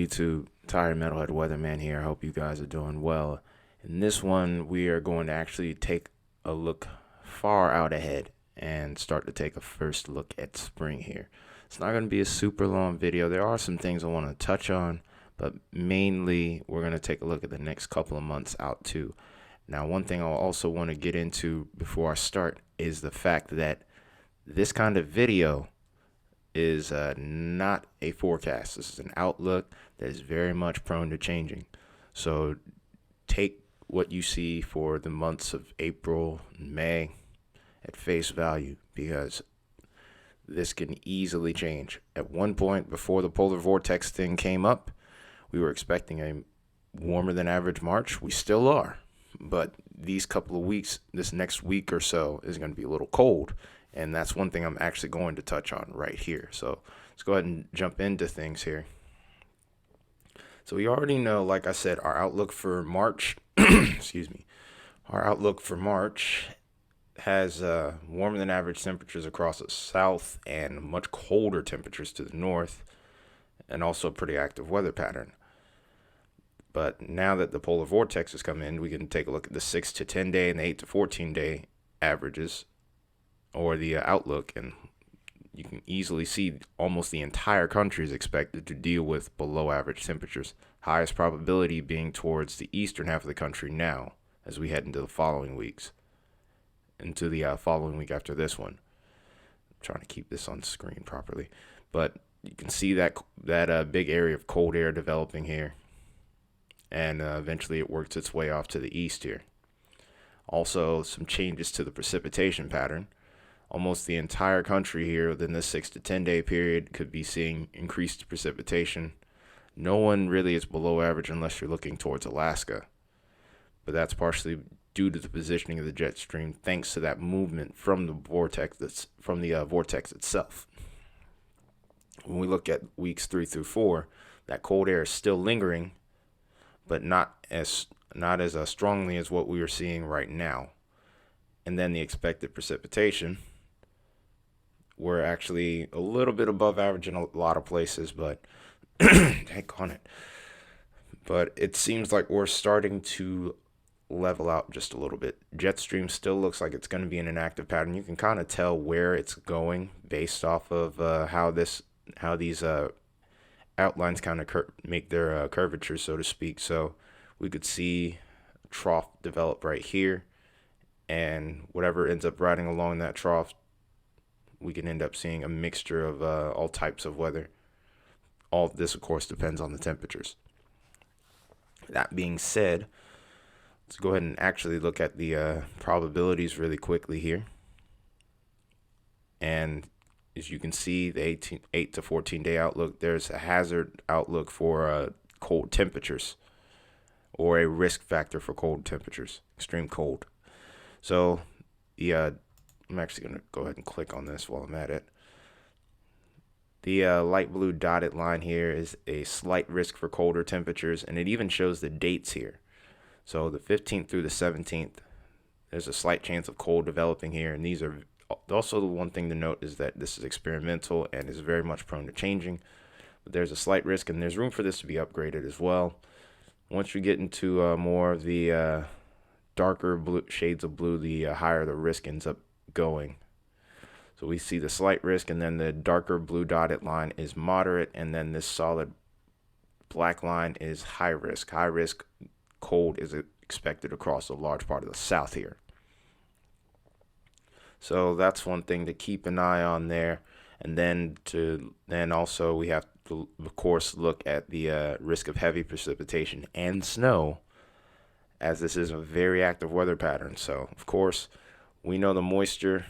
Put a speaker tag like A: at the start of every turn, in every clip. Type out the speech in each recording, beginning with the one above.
A: YouTube? Tired Metalhead Weatherman here. I hope you guys are doing well. In this one, we are going to actually take a look far out ahead and start to take a first look at spring here. It's not going to be a super long video. There are some things I want to touch on, but mainly we're going to take a look at the next couple of months out too. Now, one thing I'll also want to get into before I start is the fact that this kind of video is not a forecast. This is an outlook that is very much prone to changing. So take what you see for the months of April and May at face value, because this can easily change. At one point before the polar vortex thing came up, we were expecting a warmer than average March. We still are. But these couple of weeks, this next week or so, is going to be a little cold. And that's one thing I'm actually going to touch on right here. So let's go ahead and jump into things here. So we already know, like I said, our outlook for March, our outlook for March has warmer than average temperatures across the south and much colder temperatures to the north, and also a pretty active weather pattern. But now that the polar vortex has come in, we can take a look at the 6 to 10 day and the 8 to 14 day averages, or the outlook, and you can easily see almost the entire country is expected to deal with below average temperatures. Highest probability being towards the eastern half of the country now, as we head into the following weeks, into the following week after this one. I'm trying to keep this on screen properly, but you can see that big area of cold air developing here, and eventually it works its way off to the east here. Also, some changes to the precipitation pattern. Almost the entire country here within this 6 to 10 day period could be seeing increased precipitation. No one really is below average unless you're looking towards Alaska, but that's partially due to the positioning of the jet stream, thanks to that movement from the vortex vortex itself. When we look at weeks 3 through 4, that cold air is still lingering, but not as strongly as what we are seeing right now. And then the expected precipitation, we're actually a little bit above average in a lot of places, but heck on it. But it seems like we're starting to level out just a little bit. Jet stream still looks like it's going to be in an active pattern. You can kind of tell where it's going based off of how these outlines kind of make their curvature, so to speak. So we could see a trough develop right here, and whatever ends up riding along that trough, we can end up seeing a mixture of all types of weather. All of this, of course, depends on the temperatures. That being said, let's go ahead and actually look at the probabilities really quickly here. And as you can see, the 8 to 14 day outlook, there's a hazard outlook for cold temperatures, or a risk factor for cold temperatures, extreme cold. So I'm actually going to go ahead and click on this while I'm at it. The light blue dotted line here is a slight risk for colder temperatures, and it even shows the dates here. So the 15th through the 17th, there's a slight chance of cold developing here, and these are also, the one thing to note is that this is experimental and is very much prone to changing. But there's a slight risk, and there's room for this to be upgraded as well. Once we get into more of the darker blue shades of blue, the higher the risk ends up going. So we see the slight risk, and then the darker blue dotted line is moderate, and then this solid black line is high risk. High risk cold is expected across a large part of the south here. So that's one thing to keep an eye on there. And then also we have to, of course, look at the risk of heavy precipitation and snow, as this is a very active weather pattern. So, of course, we know the moisture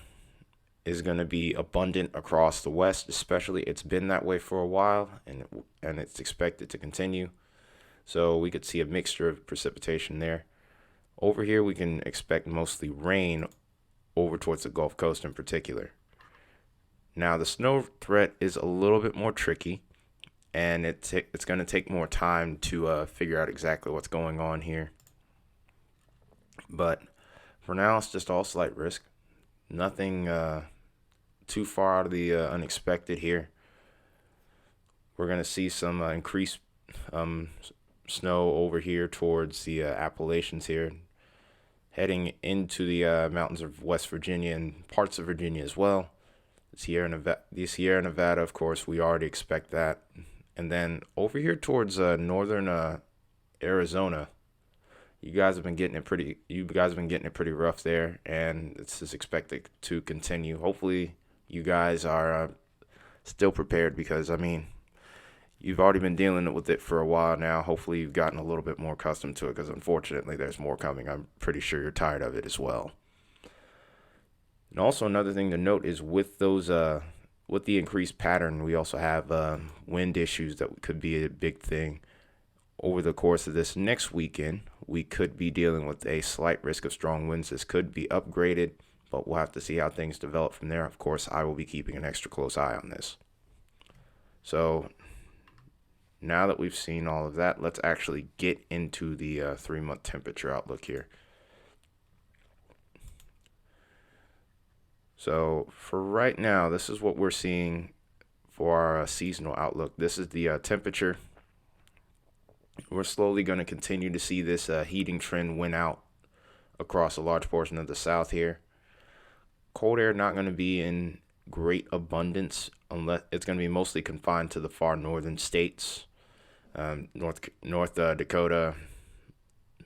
A: is going to be abundant across the west, especially. It's been that way for a while, and it's expected to continue. So we could see a mixture of precipitation there. Over here, we can expect mostly rain over towards the Gulf Coast in particular. Now, the snow threat is a little bit more tricky, and it's going to take more time to figure out exactly what's going on here. But for now, it's just all slight risk. Nothing too far out of the unexpected here. We're going to see some increased snow over here towards the Appalachians here, heading into the mountains of West Virginia and parts of Virginia as well. The Sierra Nevada, of course, we already expect that. And then over here towards northern Arizona, you guys have been getting it pretty rough there, and this is expected to continue. Hopefully, you guys are still prepared because I mean, you've already been dealing with it for a while now. Hopefully, you've gotten a little bit more accustomed to it because unfortunately, there's more coming. I'm pretty sure you're tired of it as well. And also another thing to note is with the increased pattern, we also have wind issues that could be a big thing over the course of this next weekend. We could be dealing with a slight risk of strong winds. This could be upgraded, but we'll have to see how things develop from there. Of course, I will be keeping an extra close eye on this. So now that we've seen all of that, let's actually get into the 3-month temperature outlook here. So for right now, this is what we're seeing for our seasonal outlook. This is the temperature. We're slowly going to continue to see this heating trend win out across a large portion of the south here. Cold air not going to be in great abundance unless it's going to be mostly confined to the far northern states, North Dakota,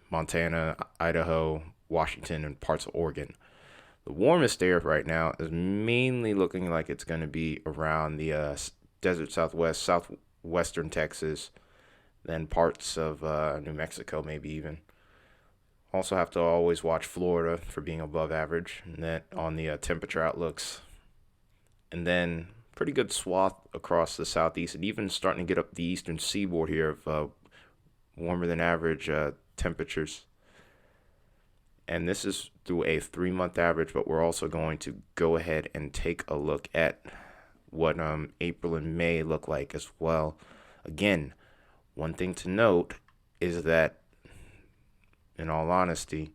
A: Montana, Idaho, Washington, and parts of Oregon. The warmest air right now is mainly looking like it's going to be around the desert southwest, southwestern Texas, then parts of New Mexico, maybe even. Also have to always watch Florida for being above average, and then on the temperature outlooks. And then pretty good swath across the southeast, and even starting to get up the eastern seaboard here of warmer than average temperatures. And this is through a 3-month average, but we're also going to go ahead and take a look at what April and May look like as well. Again, one thing to note is that, in all honesty,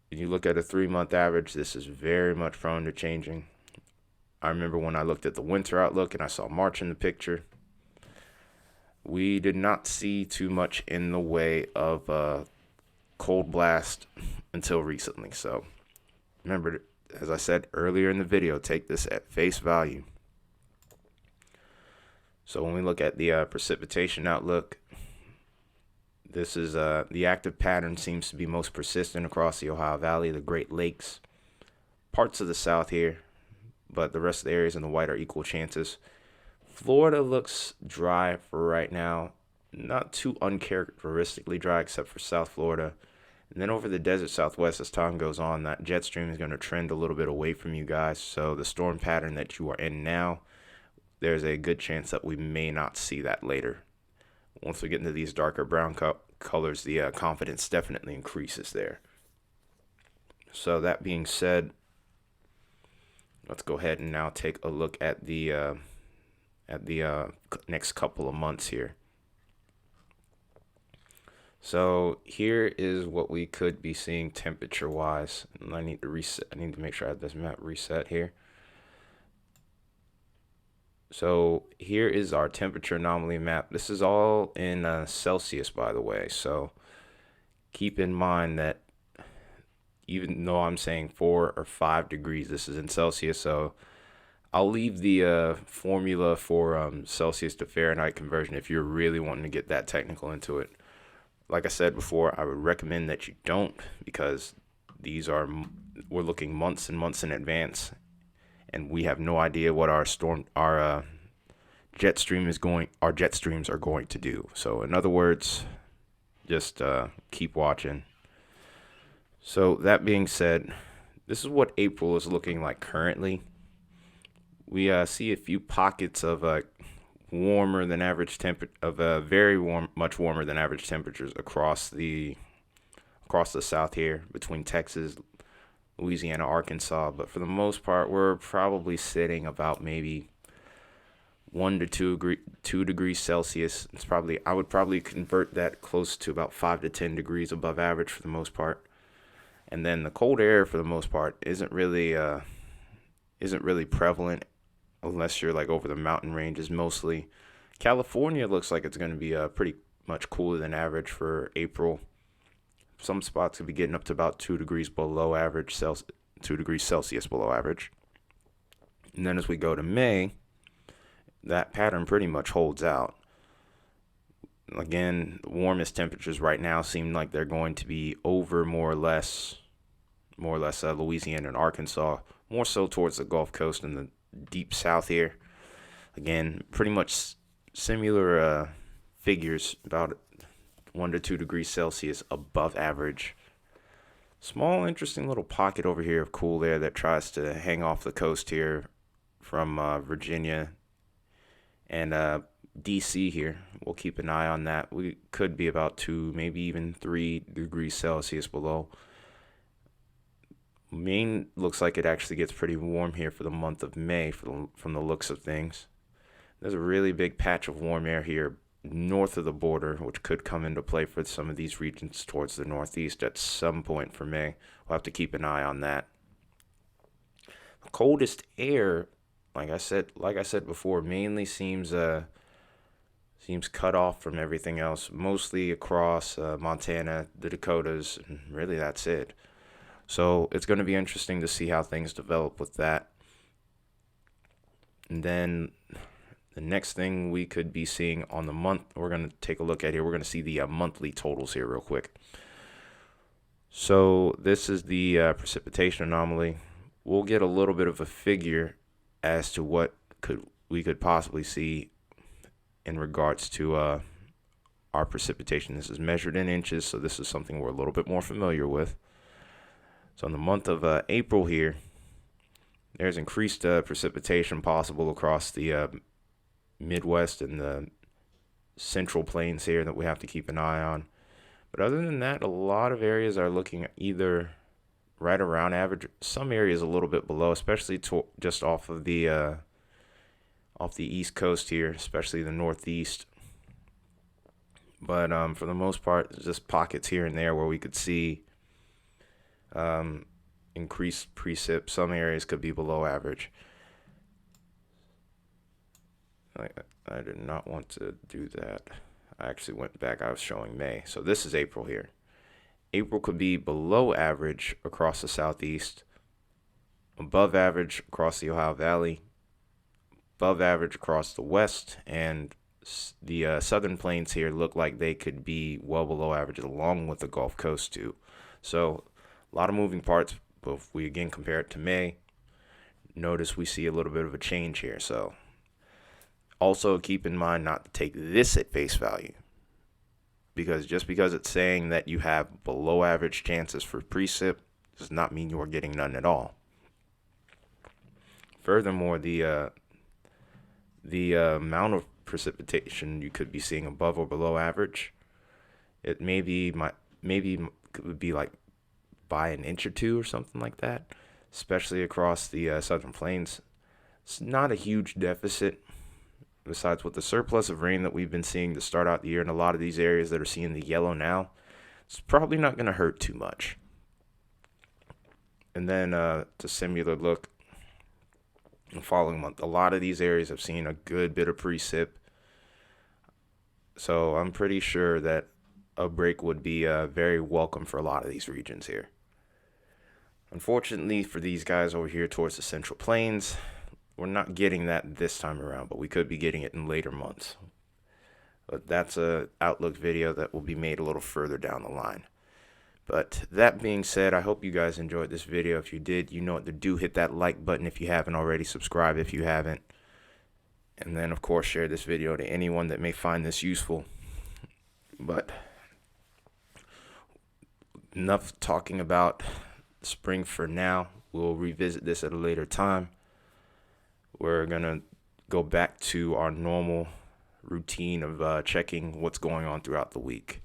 A: if you look at a 3-month average, this is very much prone to changing. I remember when I looked at the winter outlook and I saw March in the picture, we did not see too much in the way of cold blast until recently. So remember, as I said earlier in the video, take this at face value. So when we look at the precipitation outlook, this is the active pattern seems to be most persistent across the Ohio Valley, the Great Lakes, parts of the South here, but the rest of the areas in the white are equal chances. Florida looks dry for right now. Not too uncharacteristically dry except for South Florida. And then over the desert southwest, as time goes on, that jet stream is going to trend a little bit away from you guys. So the storm pattern that you are in now, there's a good chance that we may not see that later. Once we get into these darker brown colors, the confidence definitely increases there. So that being said, let's go ahead and now take a look at the next couple of months here. So here is what we could be seeing temperature-wise. And I need to reset. I need to make sure I have this map reset here. So here is our temperature anomaly map. This is all in Celsius, by the way. So keep in mind that even though I'm saying 4 or 5 degrees, this is in Celsius. So I'll leave the formula for Celsius to Fahrenheit conversion if you're really wanting to get that technical into it. Like I said before, I would recommend that you don't, because we're looking months and months in advance, and we have no idea what our jet streams are going to do. So in other words, just keep watching. So that being said, this is what April is looking like currently. We see a few pockets of warmer than average very warm, much warmer than average temperatures across the south here between Texas, Louisiana, Arkansas. But for the most part, we're probably sitting about maybe 1 to 2 degrees Celsius. I would probably convert that close to about 5 to 10 degrees above average for the most part. And then the cold air for the most part isn't really prevalent unless you're like over the mountain ranges, mostly California looks like it's going to be pretty much cooler than average for April. Some spots could be getting up to about 2 degrees below average, 2 degrees Celsius below average. And then as we go to May, that pattern pretty much holds out. Again, the warmest temperatures right now seem like they're going to be over more or less Louisiana and Arkansas, more so towards the Gulf Coast and the deep south here. Again, pretty much similar figures, about 1 to 2 degrees Celsius above average. Small, interesting little pocket over here of cool air that tries to hang off the coast here from Virginia and DC here. We'll keep an eye on that. We could be about 2, maybe even 3 degrees Celsius below. Maine looks like it actually gets pretty warm here for the month of May from the looks of things. There's a really big patch of warm air here north of the border, which could come into play for some of these regions towards the northeast at some point for May. We'll have to keep an eye on that. The coldest air, like I said before, mainly seems cut off from everything else, mostly across Montana, the Dakotas, and really that's it. So it's going to be interesting to see how things develop with that. And then the next thing we could be seeing on the month, we're going to take a look at here. We're going to see the monthly totals here real quick. So this is the precipitation anomaly. We'll get a little bit of a figure as to what we could possibly see in regards to our precipitation. This is measured in inches, so this is something we're a little bit more familiar with. So in the month of April here, there's increased precipitation possible across the Midwest and the Central Plains here that we have to keep an eye on. But other than that, a lot of areas are looking either right around average. Some areas a little bit below, especially just off the East Coast here, especially the Northeast. But for the most part, there's just pockets here and there where we could see increased precip. Some areas could be below average. I did not want to do that. I actually went back. I was showing May. So this is April here. April could be below average across the Southeast, above average across the Ohio Valley, above average across the West, and the Southern Plains here look like they could be well below average along with the Gulf Coast too. So a lot of moving parts, but if we again compare it to May, notice we see a little bit of a change here. So also keep in mind not to take this at face value, because just because it's saying that you have below average chances for precip does not mean you are getting none at all. Furthermore, the amount of precipitation you could be seeing above or below average, it maybe could be like by an inch or two or something like that, especially across the Southern Plains. It's not a huge deficit. Besides with the surplus of rain that we've been seeing to start out the year in a lot of these areas that are seeing the yellow now, it's probably not going to hurt too much. And then to similar look, the following month, a lot of these areas have seen a good bit of precip. So I'm pretty sure that a break would be very welcome for a lot of these regions here. Unfortunately for these guys over here towards the Central Plains, we're not getting that this time around, but we could be getting it in later months. But that's a outlook video that will be made a little further down the line. But that being said, I hope you guys enjoyed this video. If you did, you know what to do. Hit that like button if you haven't already. Subscribe if you haven't. And then, of course, share this video to anyone that may find this useful. But enough talking about spring for now. We'll revisit this at a later time. We're going to go back to our normal routine of checking what's going on throughout the week.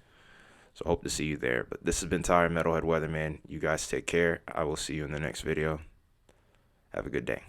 A: So hope to see you there. But this has been Tyler Metalhead Weatherman. You guys take care. I will see you in the next video. Have a good day.